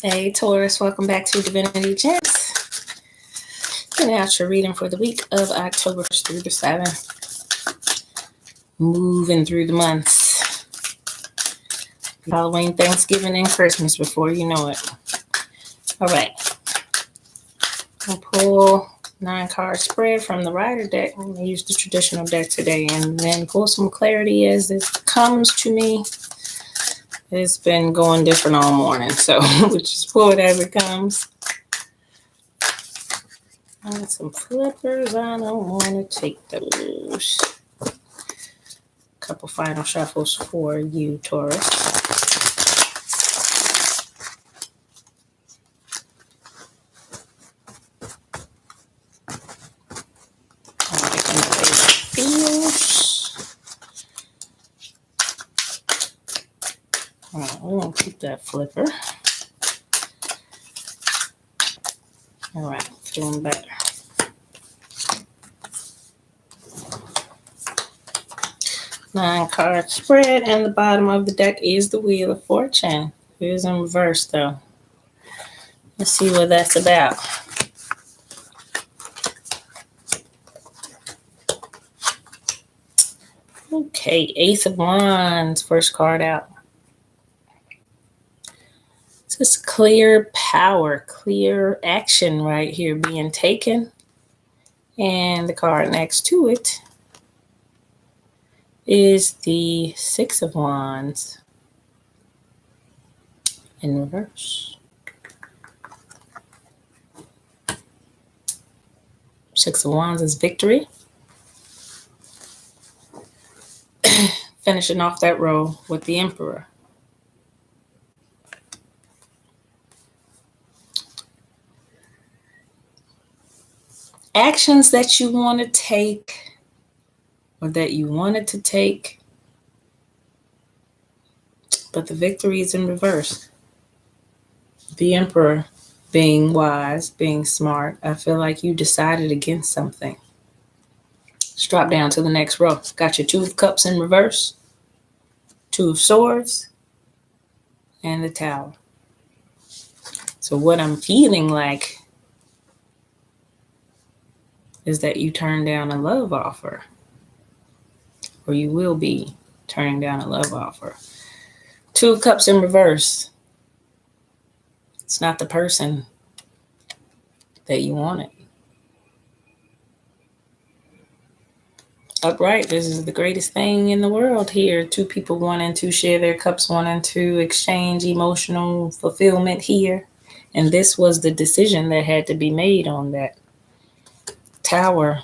Hey Taurus, welcome back to Divinity Gems. Getting out your reading for the week of October 1st through the 7th. Moving through the months. Halloween, Thanksgiving, and Christmas before you know it. All right. I'll pull 9-card spread from the Rider deck. I'm going to use the traditional deck today and then pull some clarity as this comes to me. It's been going different all morning, so we'll just pull it as it comes. I got some flippers. I don't want to take those. A couple final shuffles for you, Taurus. I like the way it feels. All right, we're going to keep that flipper. All right, feeling better. 9-card spread, and the bottom of the deck is the Wheel of Fortune. It is in reverse, though. Let's see what that's about. Okay, Ace of Wands, first card out. It's just clear power, clear action right here being taken. And the card next to it is the Six of Wands in reverse. Six of Wands is victory. Finishing off that row with the Emperor. Actions that you want to take or that you wanted to take, but the victory is in reverse. The Emperor being wise, being smart. I feel like you decided against something. Let's drop down to the next row. Got your Two of Cups in reverse, Two of Swords, and the Tower. So what I'm feeling like is that you turn down a love offer, or you will be turning down a love offer. Two of Cups in reverse. It's not the person that you wanted. Upright, this is the greatest thing in the world here. Two people wanting to share their cups, wanting to exchange emotional fulfillment here. And this was the decision that had to be made on that. Tower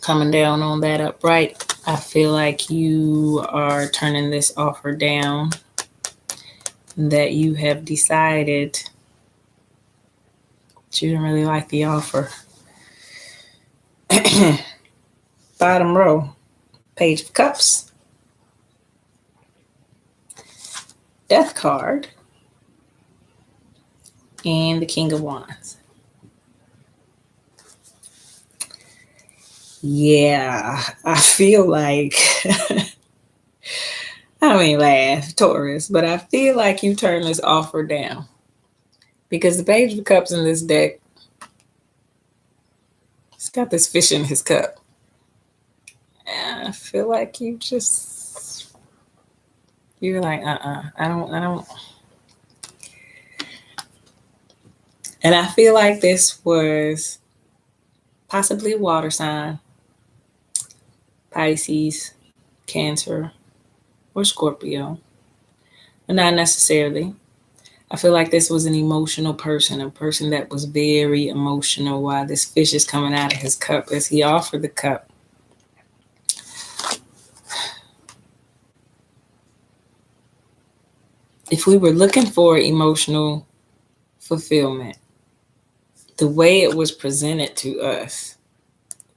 coming down on that upright. I feel like you are turning this offer down, that you have decided that you didn't really like the offer. Bottom row, Page of Cups, Death card, and the King of Wands. Yeah, I feel like, I mean, laugh, Taurus, but I feel like you turn this offer down because the Page of Cups in this deck, it's got this fish in his cup. And I feel like you're like, I don't. And I feel like this was possibly a water sign, Pisces, Cancer, or Scorpio, but not necessarily. I feel like this was an emotional person, a person that was very emotional while this fish is coming out of his cup as he offered the cup. If we were looking for emotional fulfillment, the way it was presented to us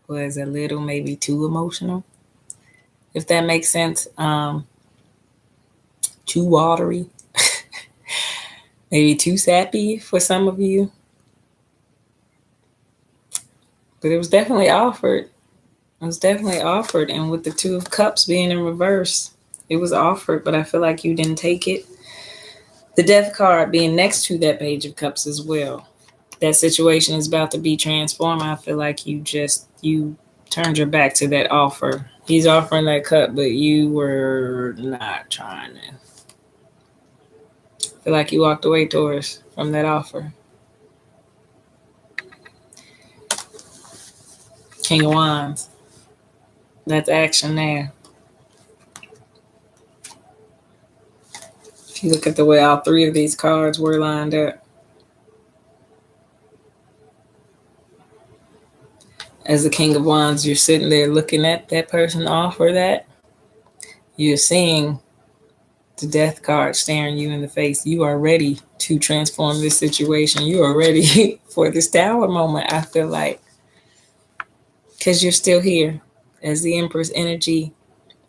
was a little maybe too emotional, if that makes sense. Too watery, maybe too sappy for some of you. But it was definitely offered. It was definitely offered. And with the Two of Cups being in reverse, it was offered, but I feel like you didn't take it. The Death card being next to that Page of Cups as well. That situation is about to be transformed. I feel like you turned your back to that offer. He's offering that cup, but you were not trying to. I feel like you walked away, Taurus, from that offer. King of Wands. That's action there. If you look at the way all three of these cards were lined up. As the King of Wands, you're sitting there looking at that person offer that. You're seeing the Death card staring you in the face. You are ready to transform this situation. You are ready for this Tower moment, I feel like. Because you're still here. As the Empress energy,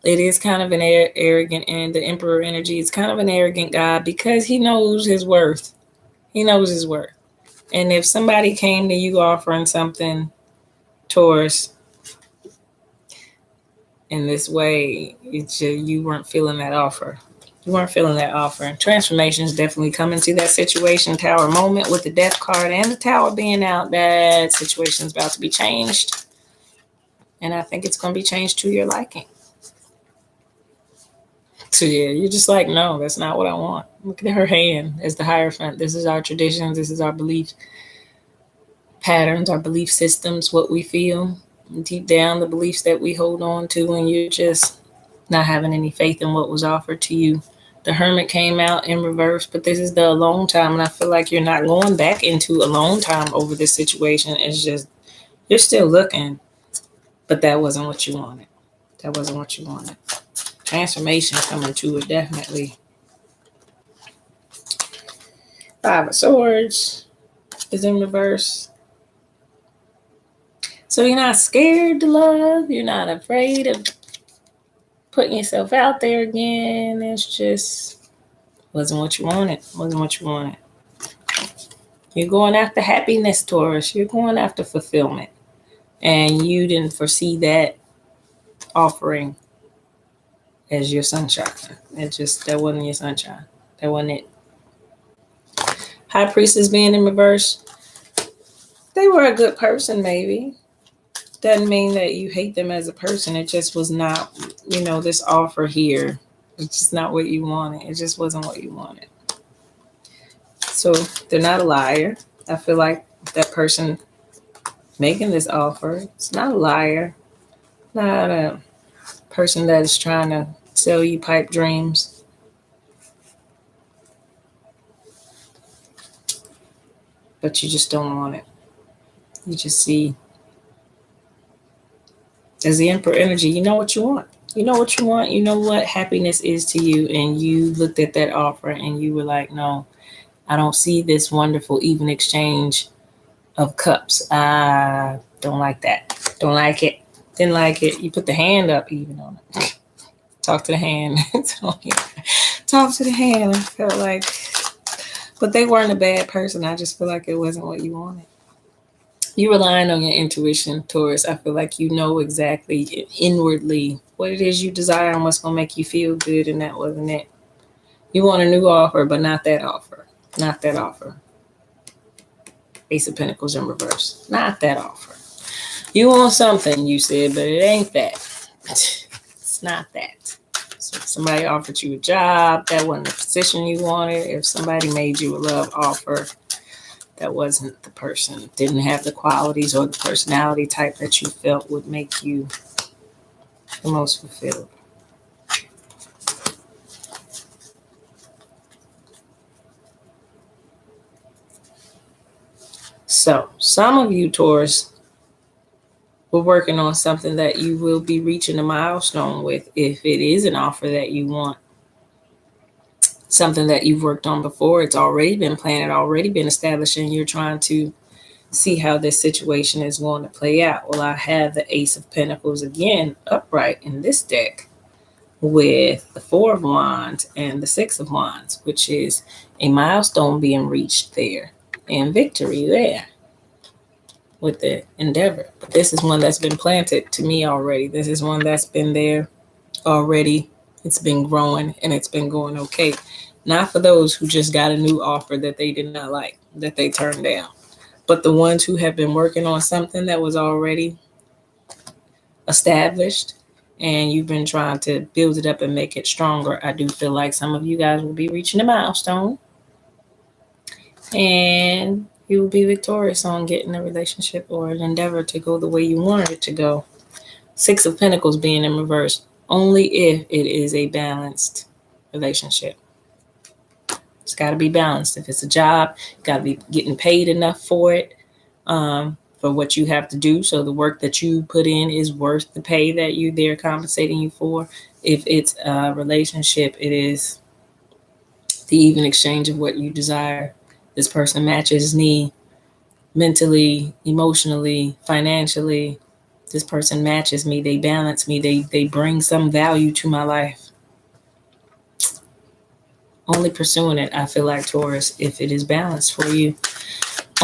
it is kind of an arrogant, and the Emperor energy is kind of an arrogant guy because he knows his worth. He knows his worth. And if somebody came to you offering something, Taurus, in this way, you weren't feeling that offer. You weren't feeling that offer. Transformation is definitely coming to that situation. Tower moment with the Death card and the Tower being out. That situation is about to be changed. And I think it's going to be changed to your liking. So yeah, you're just like, no, that's not what I want. Look at her hand as the Hierophant. This is our traditions. This is our belief patterns, our belief systems, what we feel. And deep down, the beliefs that we hold on to, and you're just not having any faith in what was offered to you. The Hermit came out in reverse, but this is the alone time, and I feel like you're not going back into alone time over this situation. It's just, you're still looking, but that wasn't what you wanted. That wasn't what you wanted. Transformation coming to it, definitely. Five of Swords is in reverse. So you're not scared to love. You're not afraid of putting yourself out there again. It's just wasn't what you wanted. Wasn't what you wanted. You're going after happiness, Taurus. You're going after fulfillment. And you didn't foresee that offering as your sunshine. That wasn't your sunshine. That wasn't it. High Priestess being in reverse. They were a good person, maybe. Doesn't mean that you hate them as a person. It just was not, this offer here. It's just not what you wanted. It just wasn't what you wanted. So they're not a liar. I feel like that person making this offer, it's not a liar. Not a person that is trying to sell you pipe dreams. But you just don't want it. You just see, as the Emperor energy, you know what you want. You know what you want. You know what happiness is to you. And you looked at that offer and you were like, no, I don't see this wonderful even exchange of cups. I don't like that. Don't like it. Didn't like it. You put the hand up even on it. Talk to the hand. Talk to the hand. I felt like, but they weren't a bad person. I just feel like it wasn't what you wanted. You're relying on your intuition, Taurus. I feel like you know exactly inwardly what it is you desire and what's going to make you feel good, and that wasn't it. You want a new offer, but not that offer. Not that offer. Ace of Pentacles in reverse. Not that offer. You want something, you said, but it ain't that. It's not that. So if somebody offered you a job, that wasn't the position you wanted. If somebody made you a love offer, that wasn't the person. Didn't have the qualities or the personality type that you felt would make you the most fulfilled. So some of you, Taurus, we're working on something that you will be reaching a milestone with if it is an offer that you want. Something that you've worked on before. It's already been planned, already been established, and you're trying to see how this situation is going to play out. Well, I have the Ace of Pentacles again upright in this deck with the Four of Wands and the Six of Wands, which is a milestone being reached there and victory there with the endeavor. But this is one that's been planted to me already. This is one that's been there already. It's been growing and it's been going okay. Not for those who just got a new offer that they did not like, that they turned down, but the ones who have been working on something that was already established and you've been trying to build it up and make it stronger. I do feel like some of you guys will be reaching a milestone and you will be victorious on getting a relationship or an endeavor to go the way you wanted it to go. Six of Pentacles being in reverse, only if it is a balanced relationship. It's got to be balanced. If it's a job, you got to be getting paid enough for it, for what you have to do. So the work that you put in is worth the pay that they're compensating you for. If it's a relationship, it is the even exchange of what you desire. This person matches me mentally, emotionally, financially. This person matches me. They balance me. They bring some value to my life. Only pursuing it, I feel like, Taurus, if it is balanced for you.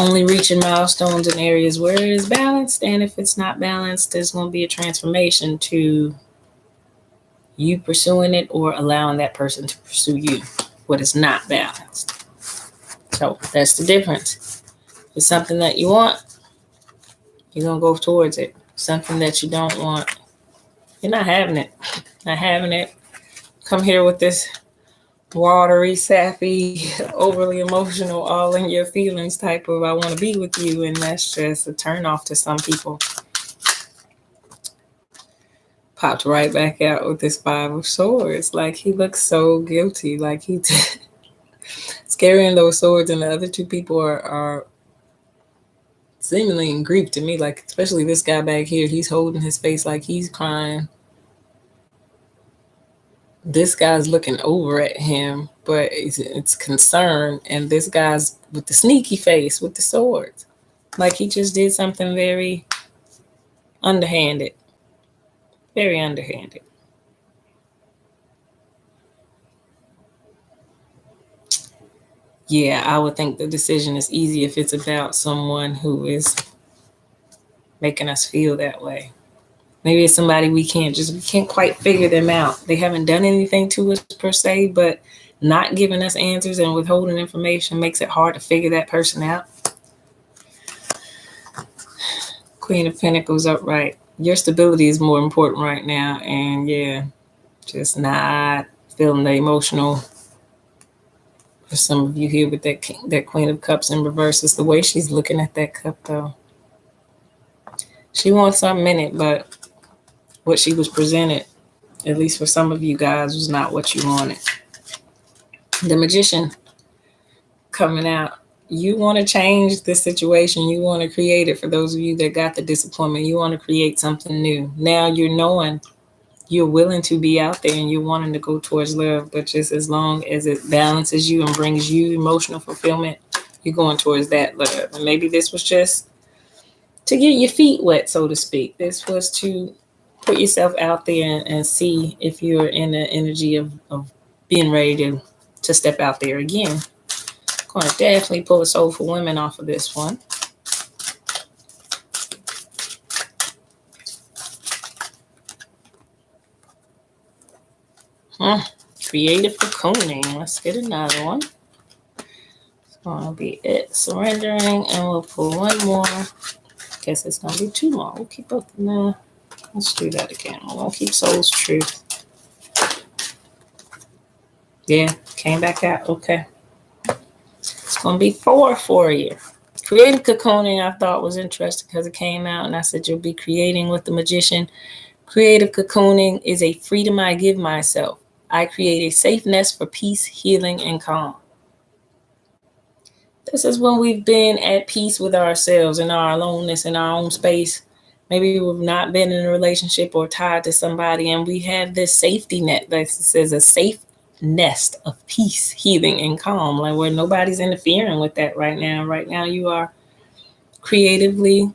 Only reaching milestones in areas where it is balanced. And if it's not balanced, there's going to be a transformation to you pursuing it or allowing that person to pursue you. What is not balanced. So that's the difference. If it's something that you want, you're going to go towards it. Something that you don't want, you're not having it. Not having it. Come here with this watery, sappy, overly emotional, all in your feelings type of I want to be with you, and that's just a turn off to some people. Popped right back out with this Five of Swords. Like he looks so guilty. Like he's carrying those swords, and the other two people are seemingly in grief to me. Like especially this guy back here, he's holding his face like he's crying. This guy's looking over at him, but it's concern. And this guy's with the sneaky face with the swords. Like he just did something very underhanded. Very underhanded. Yeah, I would think the decision is easy if it's about someone who is making us feel that way. Maybe it's somebody we can't quite figure them out. They haven't done anything to us per se, but not giving us answers and withholding information makes it hard to figure that person out. Queen of Pentacles upright. Your stability is more important right now. And yeah, just not feeling the emotional. For some of you here with that Queen of Cups in reverse, is the way she's looking at that cup though. She wants something in it, but what she was presented, at least for some of you guys, was not what you wanted. The Magician coming out. You want to change the situation. You want to create it. For those of you that got the disappointment, you want to create something new. Now you're knowing you're willing to be out there and you're wanting to go towards love, but just as long as it balances you and brings you emotional fulfillment, you're going towards that love. And maybe this was just to get your feet wet, so to speak. This was to put yourself out there and see if you're in the energy of being ready to step out there again. I'm going to definitely pull a soul for women off of this one. Creative cocooning. Let's get another one. It's going to be it. Surrendering. And we'll pull one more. Guess it's going to be two more. We'll keep both of them. Let's do that again. We'll keep Soul's Truth. Yeah, came back out. Okay. It's going to be 4 for you. Creative cocooning I thought was interesting because it came out and I said you'll be creating with the Magician. Creative cocooning is a freedom I give myself. I create a safe nest for peace, healing, and calm. This is when we've been at peace with ourselves in our aloneness, in our own space. Maybe we've not been in a relationship or tied to somebody, and we have this safety net that says a safe nest of peace, healing, and calm, like where nobody's interfering with that right now. Right now you are creatively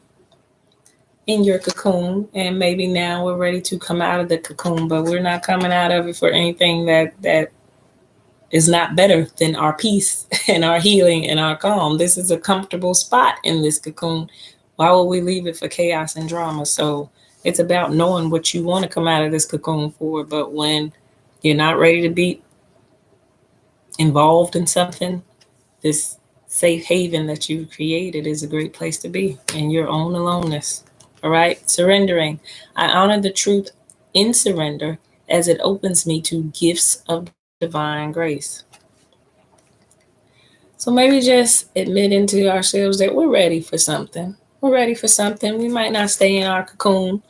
in your cocoon, and maybe now we're ready to come out of the cocoon, but we're not coming out of it for anything that is not better than our peace and our healing and our calm. This is a comfortable spot in this cocoon. Why would we leave it for chaos and drama? So it's about knowing what you want to come out of this cocoon for, but when you're not ready to be involved in something, this safe haven that you've created is a great place to be in your own aloneness. All right. Surrendering. I honor the truth in surrender as it opens me to gifts of divine grace. So maybe just admitting to ourselves that we're ready for something. We're ready for something. We might not stay in our cocoon.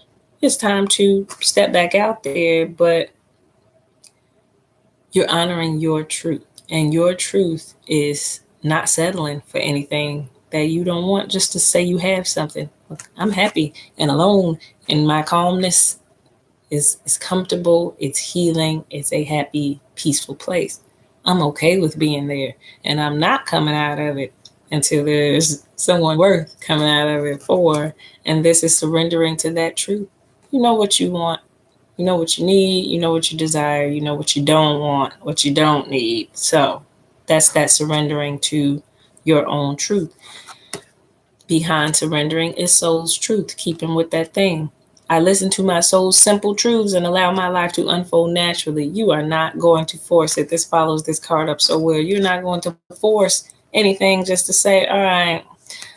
It's time to step back out there, but you're honoring your truth. And your truth is not settling for anything that you don't want, just to say you have something. I'm happy and alone, and my calmness is comfortable, it's healing, it's a happy, peaceful place. I'm okay with being there, and I'm not coming out of it until there's someone worth coming out of it for. And this is surrendering to that truth. You know what you want, you know what you need, you know what you desire, you know what you don't want, what you don't need. So that's that surrendering to your own truth. Behind surrendering is soul's truth, keeping with that thing. I listen to my soul's simple truths and allow my life to unfold naturally. You are not going to force it. This follows this card up so well. You're not going to force anything just to say, all right,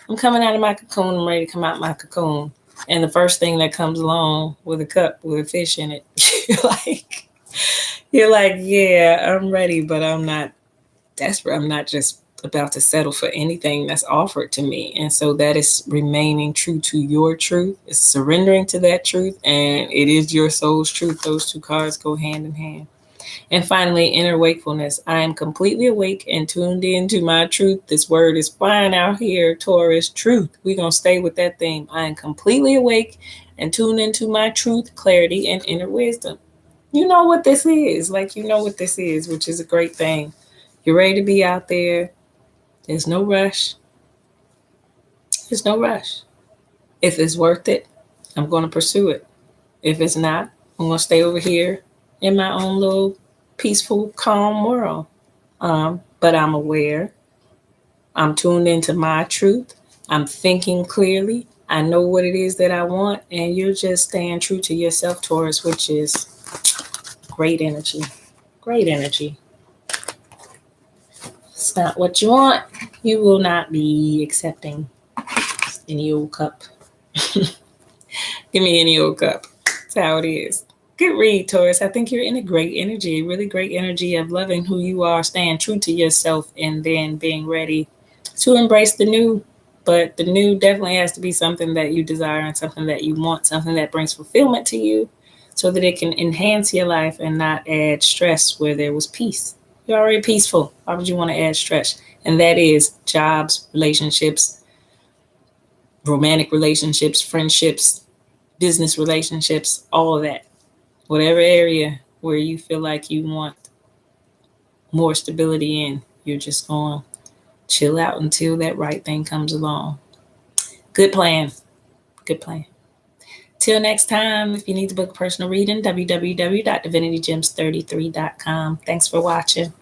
I'm coming out of my cocoon. I'm ready to come out my cocoon. And the first thing that comes along with a cup with a fish in it, you're like, yeah, I'm ready, but I'm not desperate. I'm not just about to settle for anything that's offered to me. And so that is remaining true to your truth. It's surrendering to that truth, and it is your soul's truth. Those two cards go hand in hand. And finally, inner wakefulness. I am completely awake and tuned into my truth. This word is flying out here, Taurus. Truth. We're going to stay with that theme. I am completely awake and tuned into my truth, clarity, and inner wisdom. You know what this is. You know what this is, which is a great thing. You're ready to be out there. There's no rush. There's no rush. If it's worth it, I'm going to pursue it. If it's not, I'm going to stay over here in my own little peaceful, calm world. But I'm aware. I'm tuned into my truth. I'm thinking clearly. I know what it is that I want. And you're just staying true to yourself, Taurus, which is great energy. Great energy. It's not what you want. You will not be accepting any old cup. Give me any old cup. That's how it is. Good read, Taurus. I think you're in a great energy, really great energy of loving who you are, staying true to yourself, and then being ready to embrace the new. But the new definitely has to be something that you desire and something that you want, something that brings fulfillment to you so that it can enhance your life and not add stress where there was peace. You're already peaceful. Why would you want to add stress? And that is jobs, relationships, romantic relationships, friendships, business relationships, all of that. Whatever area where you feel like you want more stability in, you're just going to chill out until that right thing comes along. Good plan. Good plan. Till next time, if you need to book a personal reading, www.divinitygems33.com. Thanks for watching.